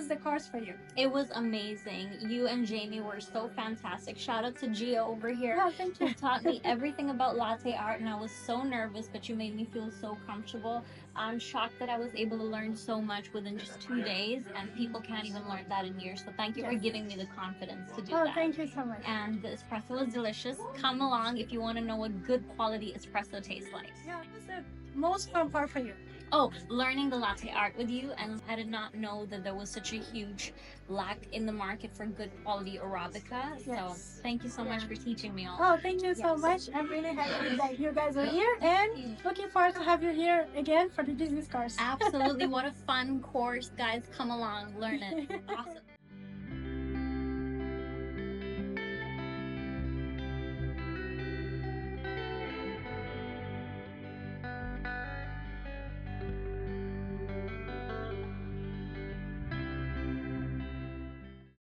was the course for you? It was amazing. You and Jamie were so fantastic. Shout out to Gia over here, Oh, thank you. who taught me everything about latte art, and I was so nervous, but you made me feel so comfortable. I'm shocked that I was able to learn so much within just 2 days, and people can't even learn that in years. So thank you for Yes. giving me the confidence to do Oh, that. thank you so much. And the espresso was delicious. Come along if you want to know what good quality espresso tastes like. Yeah, what's the most fun part for you? Oh, learning the latte art with you, and I did not know that there was such a huge lack in the market for good quality Arabica. So Yes. thank you so much for teaching me all. Oh, thank you so much. I'm really happy that you guys are here, and looking forward to have you here again for the business course. Absolutely. What a fun course, guys. Come along, learn it. Awesome.